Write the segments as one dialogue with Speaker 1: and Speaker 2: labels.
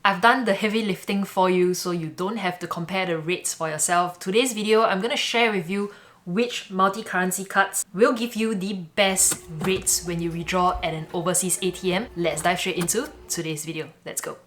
Speaker 1: I've done the heavy lifting for you so you don't have to compare the rates for yourself. Today's video, I'm gonna share with you which multi-currency cards will give you the best rates when you withdraw at an overseas ATM. Let's dive straight into today's video. Let's go.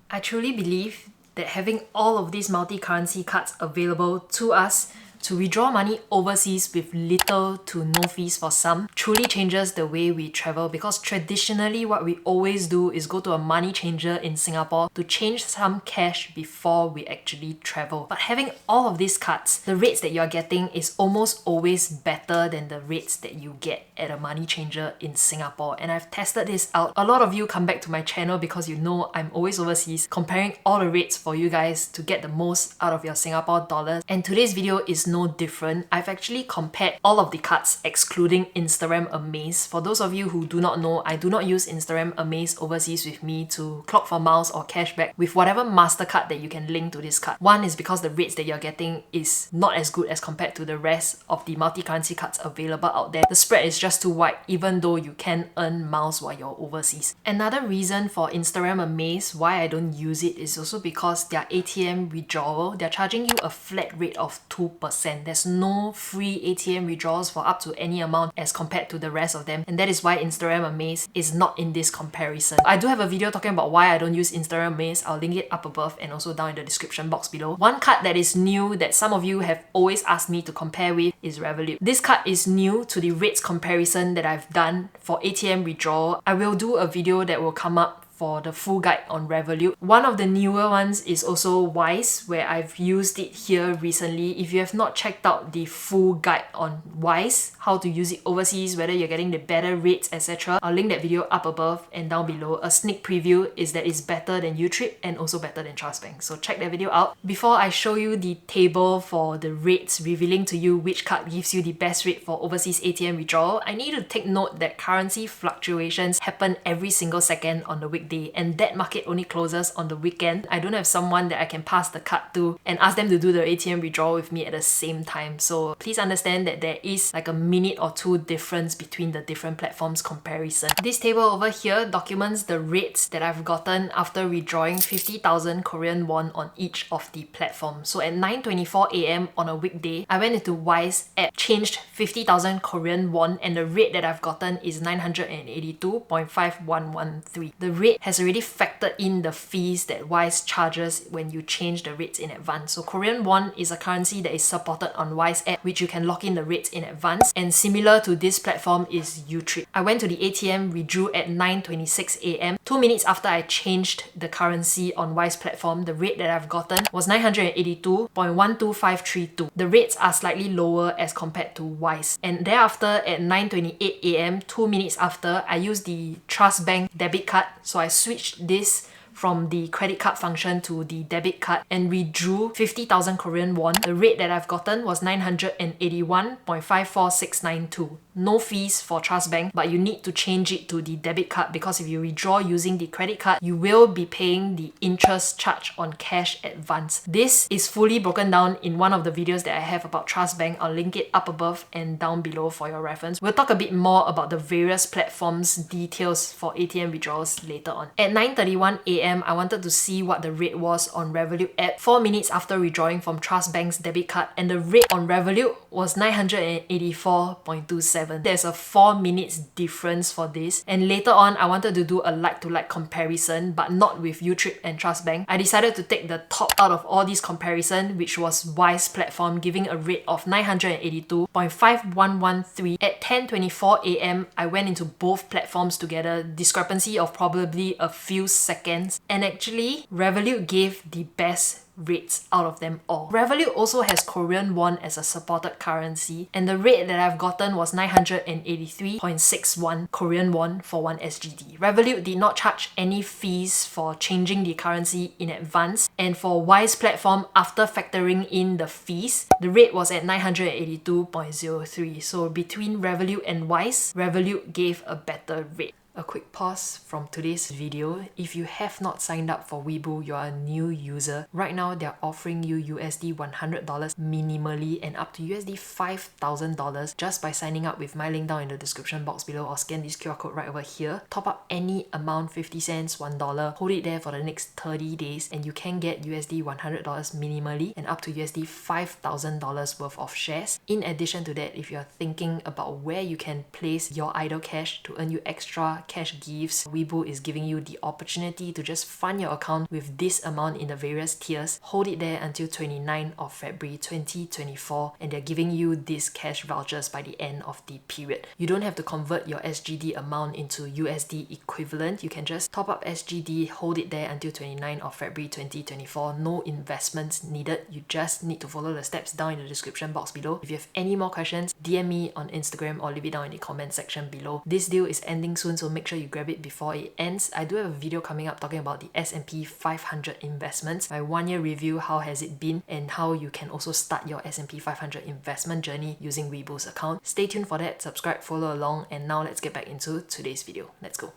Speaker 1: I truly believe that having all of these multi-currency cards available to us to withdraw money overseas with little to no fees for some truly changes the way we travel, because traditionally what we always do is go to a money changer in Singapore to change some cash before we actually travel. But having all of these cards, the rates that you're getting is almost always better than the rates that you get at a money changer in Singapore. And I've tested this out. A lot of you come back to my channel because you know I'm always overseas comparing all the rates for you guys to get the most out of your Singapore dollars. And today's video is no different. I've actually compared all of the cards excluding Instagram Amaze. For those of you who do not know, I do not use Instagram Amaze overseas with me to clock for miles or cashback with whatever MasterCard that you can link to this card. One is because the rates that you're getting is not as good as compared to the rest of the multi-currency cards available out there. The spread is just too wide even though you can earn miles while you're overseas. Another reason for Instagram Amaze why I don't use it is also because their ATM withdrawal, they're charging you a flat rate of 2%. There's no free ATM withdrawals for up to any amount as compared to the rest of them, and that is why Instagram Amaze is not in this comparison. I do have a video talking about why I don't use Instagram Amaze. I'll link it up above and also down in the description box below. One card that is new that some of you have always asked me to compare with is Revolut. This card is new to the rates comparison that I've done for ATM withdrawal. I will do a video that will come up for the full guide on Revolut. One of the newer ones is also Wise, where I've used it here recently. If you have not checked out the full guide on Wise, how to use it overseas, whether you're getting the better rates, etc., I'll link that video up above and down below. A sneak preview is that it's better than Utrip and also better than Trust Bank. So check that video out. Before I show you the table for the rates, revealing to you which card gives you the best rate for overseas ATM withdrawal, I need to take note that currency fluctuations happen every single second on the weekday, and that market only closes on the weekend. I don't have someone that I can pass the card to and ask them to do the ATM withdrawal with me at the same time. So please understand that there is like a minute or two difference between the different platforms comparison. This table over here documents the rates that I've gotten after withdrawing 50,000 Korean won on each of the platforms. So at 9:24 AM on a weekday, I went into Wise app, changed 50,000 Korean won, and the rate that I've gotten is 982.5113. The rate has already factored in the fees that Wise charges when you change the rates in advance. So Korean won is a currency that is supported on Wise app, which you can lock in the rates in advance, and similar to this platform is Utrip. I went to the ATM, withdrew at 9:26 AM. 2 minutes after I changed the currency on Wise platform, the rate that I've gotten was 982.12532. The rates are slightly lower as compared to Wise. And thereafter at 9:28 AM, 2 minutes after, I used the Trust Bank debit card. So I switched this from the credit card function to the debit card and withdrew 50,000 Korean won. The rate that I've gotten was 981.54692. No fees for Trust Bank, but you need to change it to the debit card because if you withdraw using the credit card, you will be paying the interest charge on cash advance. This is fully broken down in one of the videos that I have about Trust Bank. I'll link it up above and down below for your reference. We'll talk a bit more about the various platforms details for ATM withdrawals later on. At 9:31 AM, I wanted to see what the rate was on Revolut app 4 minutes after withdrawing from Trust Bank's debit card, and the rate on Revolut was 984.27. There's a 4 minutes difference for this, and later on I wanted to do a like-to-like comparison, but not with Utrip and Trust Bank. I decided to take the top out of all these comparison, which was Wise platform, giving a rate of 982.5113. At 10:24 AM, I went into both platforms together, discrepancy of probably a few seconds, and actually Revolut gave the best rates out of them all. Revolut also has Korean won as a supported currency, and the rate that I've gotten was 983.61 Korean won for 1 SGD. Revolut did not charge any fees for changing the currency in advance, and for Wise platform, after factoring in the fees, the rate was at 982.03. So between Revolut and Wise, Revolut gave a better rate. A quick pause from today's video. If you have not signed up for Webull, you are a new user. Right now, they're offering you USD $100 minimally and up to USD $5,000 just by signing up with my link down in the description box below, or scan this QR code right over here. Top up any amount, 50 cents, $1, hold it there for the next 30 days and you can get USD $100 minimally and up to USD $5,000 worth of shares. In addition to that, if you're thinking about where you can place your idle cash to earn you extra cash gifts, Webull is giving you the opportunity to just fund your account with this amount in the various tiers. Hold it there until 29th of February 2024 and they're giving you these cash vouchers by the end of the period. You don't have to convert your SGD amount into USD equivalent. You can just top up SGD, hold it there until 29th of February 2024. No investments needed. You just need to follow the steps down in the description box below. If you have any more questions, DM me on Instagram or leave it down in the comment section below. This deal is ending soon, so make sure you grab it before it ends. I do have a video coming up talking about the S&P 500 investments, my 1-year review, how has it been, and how you can also start your S&P 500 investment journey using Webull's account. Stay tuned for that, subscribe, follow along, and now let's get back into today's video. Let's go.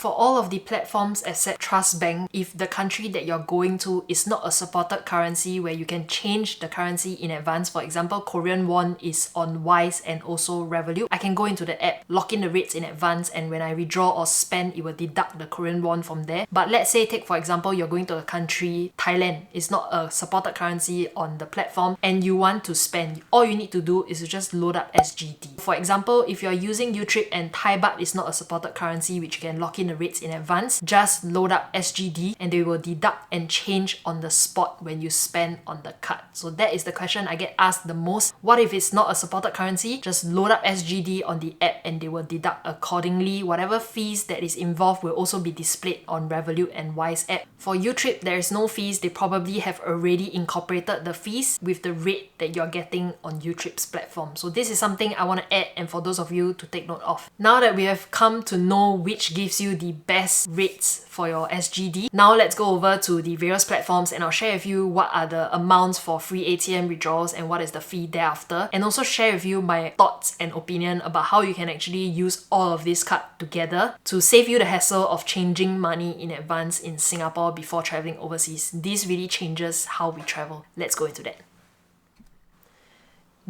Speaker 1: For all of the platforms except Trust Bank, if the country that you're going to is not a supported currency where you can change the currency in advance, for example, Korean won is on Wise and also Revolut, I can go into the app, lock in the rates in advance, and when I withdraw or spend, it will deduct the Korean won from there. But let's say, take for example, you're going to a country, Thailand is not a supported currency on the platform, and you want to spend. All you need to do is to just load up SGD. For example, if you're using Utrip and Thai baht is not a supported currency which you can lock in the rates in advance, just load up SGD and they will deduct and change on the spot when you spend on the card. So that is the question I get asked the most. What if it's not a supported currency? Just load up SGD on the app and they will deduct accordingly. Whatever fees that is involved will also be displayed on Revolut and Wise app. For Utrip, there is no fees. They probably have already incorporated the fees with the rate that you're getting on Utrip's platform. So this is something I want to add and for those of you to take note of. Now that we have come to know which gives you the best rates for your SGD, now let's go over to the various platforms and I'll share with you what are the amounts for free ATM withdrawals and what is the fee thereafter, and also share with you my thoughts and opinion about how you can actually use all of this card together to save you the hassle of changing money in advance in Singapore before traveling overseas. This really changes how we travel. Let's go into that.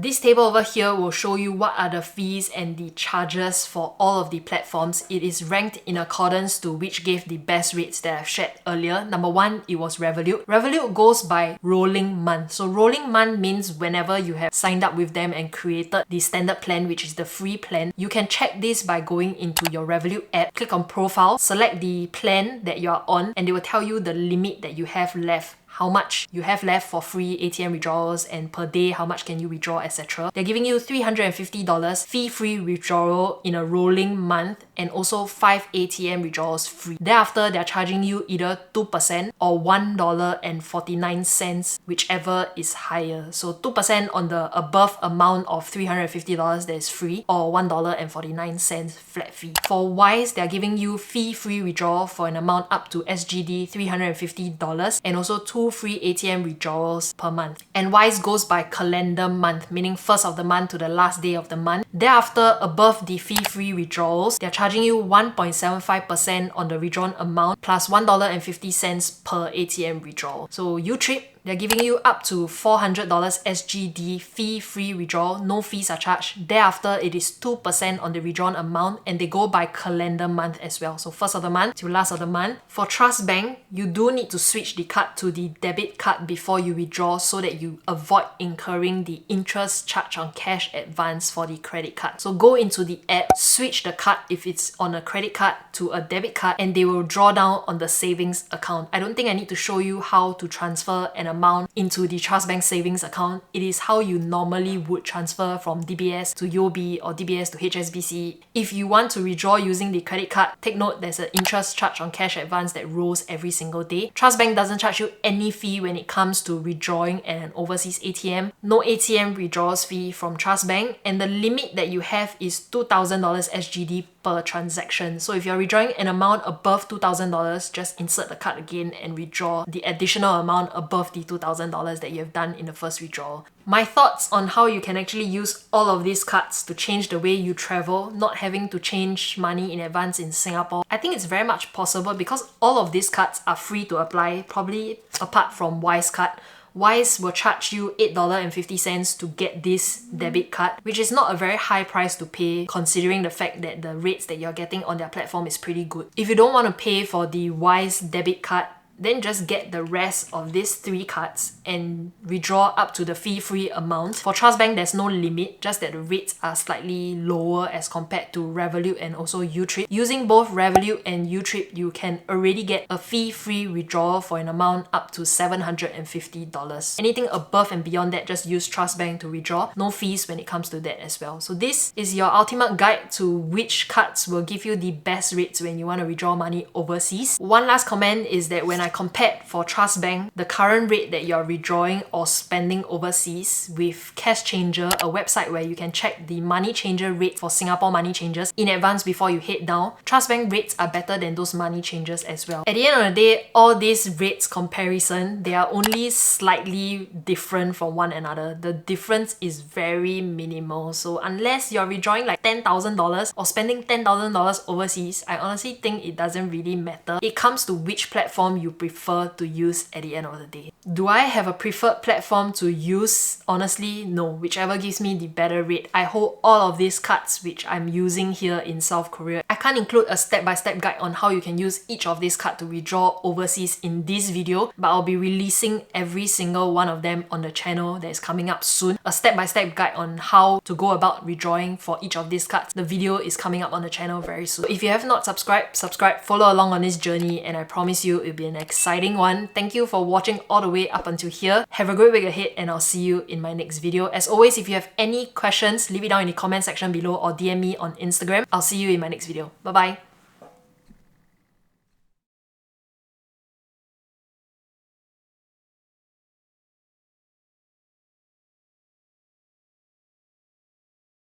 Speaker 1: This table over here will show you what are the fees and the charges for all of the platforms. It is ranked in accordance to which gave the best rates that I've shared earlier. Number 1, it was Revolut. Revolut goes by rolling month. So rolling month means whenever you have signed up with them and created the standard plan, which is the free plan, you can check this by going into your Revolut app, click on profile, select the plan that you are on, and they will tell you the limit that you have left, how much you have left for free ATM withdrawals, and per day how much can you withdraw, etc. They're giving you $350 fee-free withdrawal in a rolling month and also 5 ATM withdrawals free. Thereafter, they're charging you either 2% or $1.49, whichever is higher. So 2% on the above amount of $350 that is free, or $1.49 flat fee. For Wise, they're giving you fee-free withdrawal for an amount up to SGD $350 and also 2 free ATM withdrawals per month. And Wise goes by calendar month, meaning first of the month to the last day of the month. Thereafter, above the fee-free withdrawals, they're charging you 1.75% on the withdrawn amount plus $1.50 per ATM withdrawal. So Utrip, they're giving you up to $400 SGD fee-free withdrawal, no fees are charged. Thereafter, it is 2% on the withdrawn amount and they go by calendar month as well. So first of the month to last of the month. For Trust Bank, you do need to switch the card to the debit card before you withdraw so that you avoid incurring the interest charge on cash advance for the credit card. So go into the app, switch the card if it's on a credit card to a debit card, and they will draw down on the savings account. I don't think I need to show you how to transfer an amount into the Trust Bank savings account. It is how you normally would transfer from DBS to UOB or DBS to HSBC. If you want to withdraw using the credit card, take note there's an interest charge on cash advance that rolls every single day. Trust Bank doesn't charge you any fee when it comes to withdrawing at an overseas ATM. No ATM withdrawals fee from Trust Bank, and the limit that you have is $2,000 SGD per transaction. So if you're withdrawing an amount above $2,000, just insert the card again and withdraw the additional amount above the $2,000 that you have done in the first withdrawal. My thoughts on how you can actually use all of these cards to change the way you travel, not having to change money in advance in Singapore. I think it's very much possible because all of these cards are free to apply, probably apart from Wise card. Wise will charge you $8.50 to get this debit card, which is not a very high price to pay considering the fact that the rates that you're getting on their platform is pretty good. If you don't want to pay for the Wise debit card, then just get the rest of these 3 cards and withdraw up to the fee-free amount. For Trust Bank, there's no limit, just that the rates are slightly lower as compared to Revolut and also Utrip. Using both Revolut and Utrip, you can already get a fee-free withdrawal for an amount up to $750. Anything above and beyond that, just use Trust Bank to withdraw. No fees when it comes to that as well. So this is your ultimate guide to which cards will give you the best rates when you want to withdraw money overseas. One last comment is that when I compared for Trust Bank, the current rate that you're withdrawing or spending overseas with Cash Changer, a website where you can check the money changer rate for Singapore money changers in advance before you head down, Trust Bank rates are better than those money changers as well. At the end of the day, all these rates comparison, they are only slightly different from one another. The difference is very minimal. So unless you're withdrawing like $10,000 or spending $10,000 overseas, I honestly think it doesn't really matter. It comes to which platform you prefer to use at the end of the day. Do I have a preferred platform to use? Honestly, no. Whichever gives me the better rate. I hold all of these cards which I'm using here in South Korea. I can't include a step-by-step guide on how you can use each of these cards to withdraw overseas in this video, but I'll be releasing every single one of them on the channel that is coming up soon. A step-by-step guide on how to go about withdrawing for each of these cards. The video is coming up on the channel very soon. If you have not subscribed, subscribe, follow along on this journey, and I promise you it'll be an exciting one. Thank you for watching all the way up until here. Have a great week ahead and I'll see you in my next video. As always, if you have any questions, leave it down in the comment section below or DM me on Instagram. I'll see you in my next video. Bye bye.